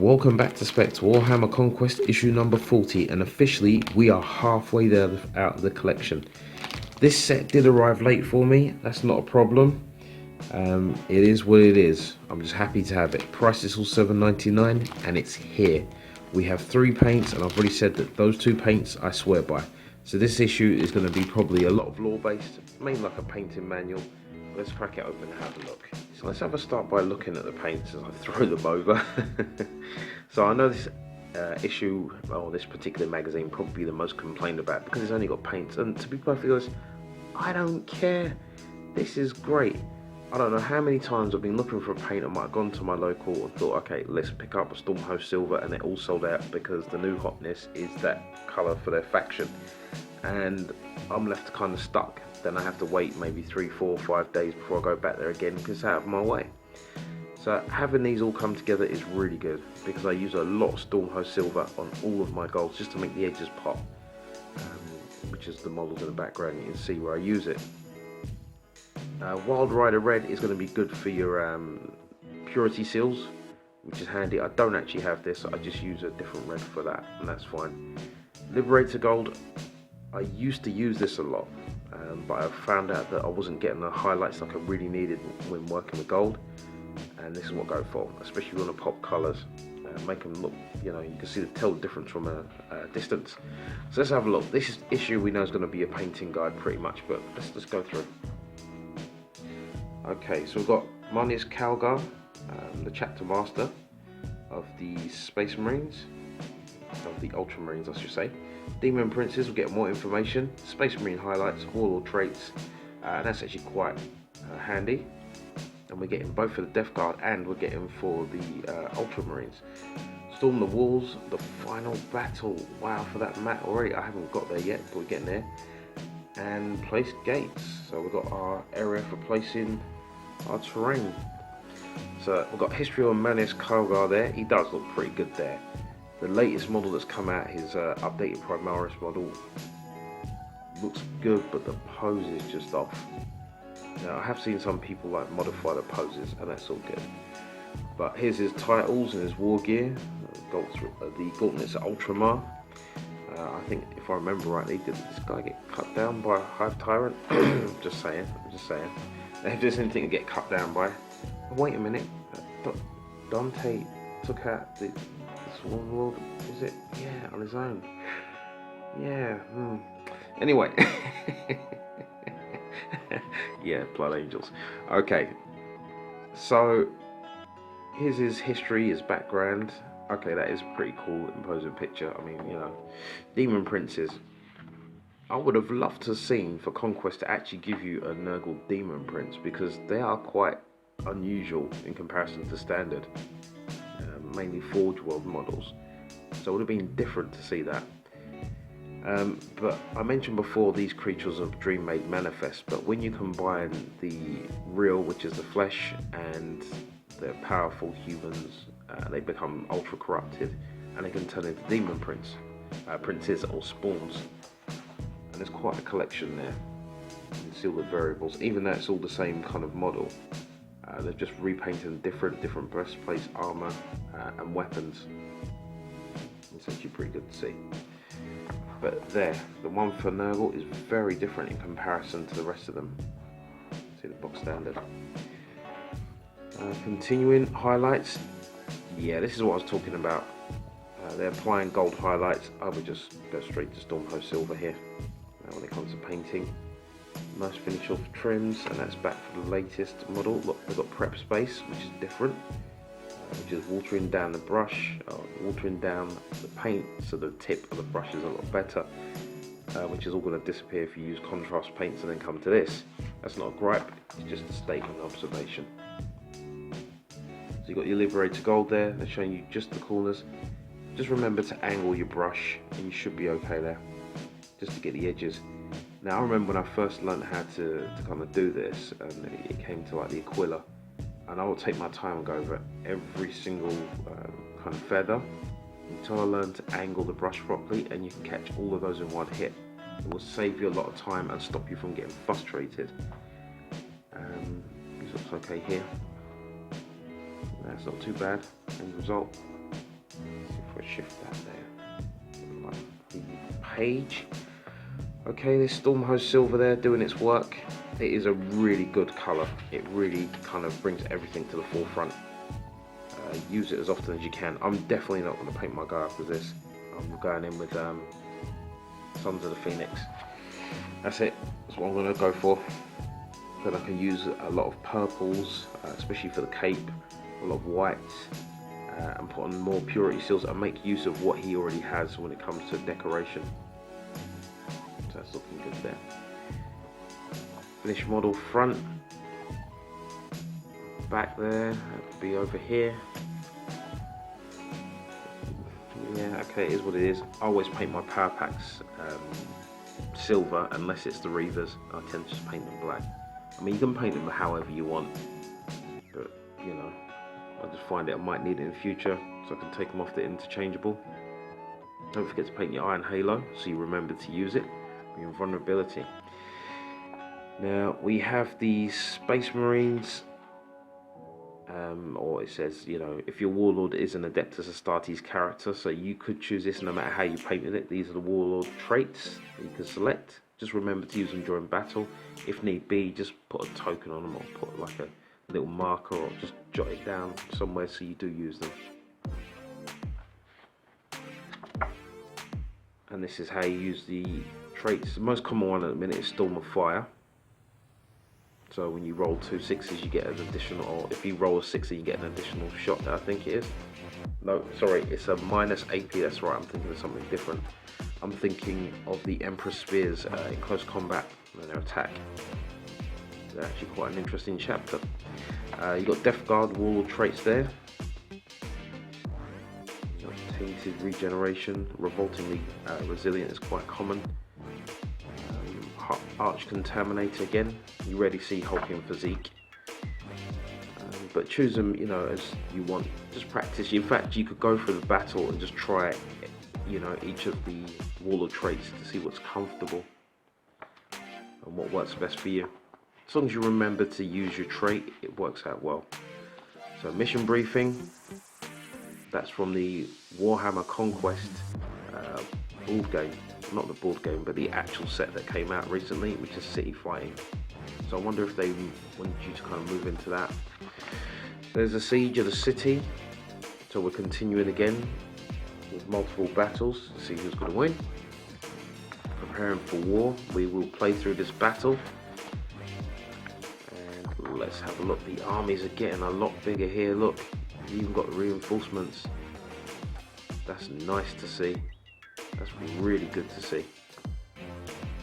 Welcome back to Spekd, Warhammer Conquest issue number 40, and officially we are halfway there out of the collection. This set did arrive late for me, that's not a problem. It is what it is. I'm just happy to have it. Price is all $7.99 and it's here. We have 3 paints, and I've already said that those 2 paints I swear by. So this issue is going to be probably a lot of lore based, mainly like a painting manual. Let's crack it open and have a look. So let's have a start by looking at the paints as I throw them over. So I know this issue, or this particular magazine, probably the most complained about because it's only got paints. And to be perfectly honest, I don't care. This is great. I don't know how many times I've been looking for a paint. I might have gone to my local and thought, okay, let's pick up a Stormhost Silver, and it all sold out because the new hotness is that colour for their faction. And I'm left kind of stuck. Then I have to wait maybe 3, 4, 5 days before I go back there again because it's out of my way. So having these all come together is really good because I use a lot of Stormhost Silver on all of my golds just to make the edges pop, which is the models in the background. You can see where I use it. Wild Rider Red is going to be good for your purity seals, which is handy. I don't actually have this, I just use a different red for that, and that's fine. Liberator Gold, I used to use this a lot, but I found out that I wasn't getting the highlights like I really needed when working with gold, and this is what I go for, especially if you want to pop colours, make them look, you can tell the difference from a distance. So let's have a look. This issue we know is going to be a painting guide pretty much, but let's just go through. Okay, so we've got Marnius Calgar, the chapter master of the Space Marines, of the Ultramarines I should say. Demon Princes will get more information, Space Marine highlights, Warlord traits, and that's actually quite handy. And we're getting both for the Death Guard and we're getting for the Ultramarines. Storm the Walls, the final battle. Wow, for that map already, I haven't got there yet, but we're getting there. And place gates, so we've got our area for placing our terrain. So we've got history on Marnius Calgar there. He does look pretty good there. The latest model that's come out, his updated Primaris model, looks good, but the pose is just off. Now I have seen some people like modify the poses, and that's all good. But here's his titles and his war gear. The Gauntlets Ultramar. I think if I remember rightly, did this guy get cut down by a Hive Tyrant? Just saying. If there's anything to get cut down by. Oh, wait a minute. Dante took out the Swarm Lord, is it? Yeah, on his own. Yeah. Anyway. Yeah, Blood Angels. Okay. So here's his history, his background. Okay, that is a pretty cool, imposing picture. I mean, Demon Princes. I would have loved to have seen for Conquest to actually give you a Nurgle Demon Prince because they are quite unusual in comparison to standard, mainly Forge World models. So it would have been different to see that. But I mentioned before these creatures of Dream Made manifest, but when you combine the real, which is the flesh, and the powerful humans, they become ultra corrupted and they can turn into demon princes or spawns, and there's quite a collection there. You can see all the variables, even though it's all the same kind of model. They've just repainted different breastplates, armor, and weapons. It's actually pretty good to see. But there, the one for Nurgle is very different in comparison to the rest of them. See the box standard. Continuing highlights. Yeah, this is what I was talking about. They're applying gold highlights. I would just go straight to Stormhost Silver here when it comes to painting. Nice finish off trims, and that's back for the latest model. Look, they've got prep space, which is different, which is watering down the brush, watering down the paint, so the tip of the brush is a lot better, which is all going to disappear if you use contrast paints and then come to this. That's not a gripe, it's just a statement observation. So you've got your Liberator Gold there, they're showing you just the corners. Just remember to angle your brush and you should be okay there, just to get the edges. Now I remember when I first learned how to kind of do this, and it came to like the Aquila, and I would take my time and go over every single kind of feather until I learned to angle the brush properly, and you can catch all of those in one hit. It will save you a lot of time and stop you from getting frustrated. This looks okay here. That's not too bad. End result. if I shift that there, like the page. Okay, this Stormhost Silver there doing its work. It is a really good colour. It really kind of brings everything to the forefront. Use it as often as you can. I'm definitely not going to paint my guy after this. I'm going in with Sons of the Phoenix. That's it. That's what I'm going to go for. Then I can use a lot of purples, especially for the cape, a lot of whites, and put on more purity seals and make use of what he already has when it comes to decoration. So that's looking good there. Finished model front, back there, that could be over here. Yeah, okay, it is what it is. I always paint my power packs silver unless it's the Reavers. I tend to just paint them black. I mean, you can paint them however you want, but you know, I just find it I might need it in the future, so I can take them off the interchangeable. Don't forget to paint your Iron Halo so you remember to use it for your vulnerability. Now we have the Space Marines, or it says, you know, if your Warlord is an Adeptus Astartes character, so you could choose this no matter how you painted it. These are the Warlord traits that you can select. Just remember to use them during battle. If need be, just put a token on them or put like a little marker or just jot it down somewhere so you do use them. And this is how you use the traits. The most common one at the minute is Storm of Fire. So when you roll 2 6s, you get an additional, or if you roll a 6, you get an additional shot, I think it is. No, sorry, it's a minus AP, that's right, I'm thinking of something different. I'm thinking of the Emperor's Spears in close combat and their attack. They're actually quite an interesting chapter. You've got Death Guard Warlord traits there. You've got Tainted Regeneration, Revoltingly Resilient is quite common. Arch Contaminator again, you rarely see hulking physique, but choose them, you know, as you want. Just practice. In fact, you could go through the battle and just try, you know, each of the Warlord traits to see what's comfortable and what works best for you. As long as you remember to use your trait, it works out well. So mission briefing, that's from the Warhammer Conquest board game. Not the board game, but the actual set that came out recently, which is City Fighting. So I wonder if they wanted you to kind of move into that. There's a siege of the city, so we're continuing again with multiple battles to see who's going to win. Preparing for war, we will play through this battle. And let's have a look. The armies are getting a lot bigger here. Look, you've even got reinforcements. That's nice to see. That's really good to see.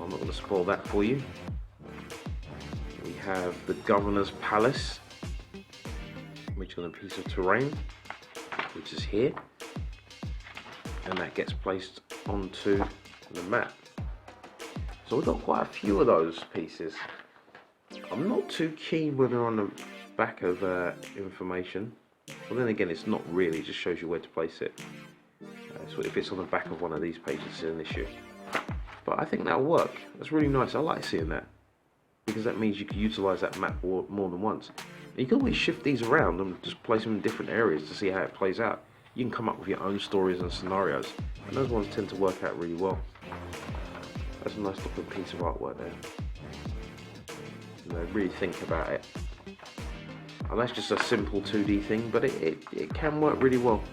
I'm not going to spoil that for you. We have the Governor's Palace, which is on a piece of terrain, which is here, and that gets placed onto the map. So we've got quite a few of those pieces. I'm not too keen whether on the back of information. Well, then again, it's not really, it just shows you where to place it. So if it's on the back of one of these pages, it's an issue. But I think that'll work. That's really nice. I like seeing that, because that means you can utilize that map more than once. And you can always shift these around and just place them in different areas to see how it plays out. You can come up with your own stories and scenarios, and those ones tend to work out really well. That's a nice looking piece of artwork there. You know, really think about it. And that's just a simple 2D thing, but it can work really well.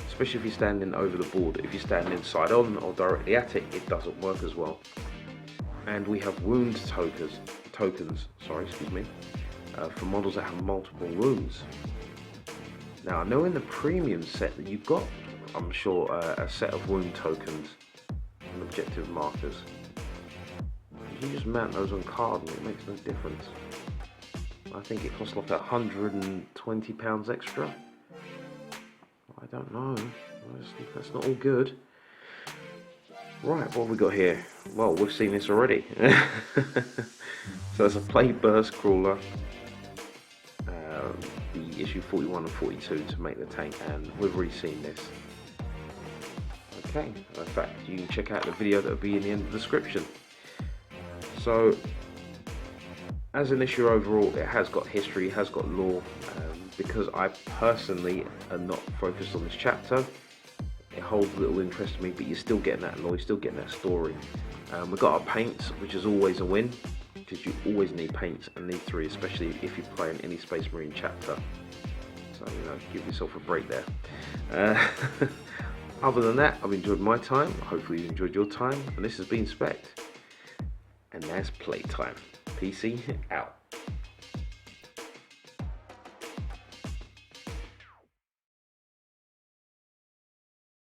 Especially if you're standing over the board. If you're standing side on or directly at it, it doesn't work as well. And we have wound tokens, for models that have multiple wounds. Now I know in the premium set that you've got, I'm sure, a set of wound tokens and objective markers. You just mount those on card and it makes no difference. I think it costs like £120 extra. I don't know. That's not all good. Right, what have we got here? Well, we've seen this already. So it's a Plague Burst Crawler. The issue 41 and 42 to make the tank, and we've already seen this. Okay, in fact, you can check out the video that will be in the end of the description. So, as an issue overall, it has got history, it has got lore. Because I personally am not focused on this chapter, it holds little interest to me, but you're still getting that lore, you're still getting that story. We've got our paints, which is always a win, because you always need paints and need 3, especially if you're playing any Space Marine chapter. So, you know, give yourself a break there. Other than that, I've enjoyed my time. Hopefully you enjoyed your time. And this has been Spekd. And that's playtime. PC out.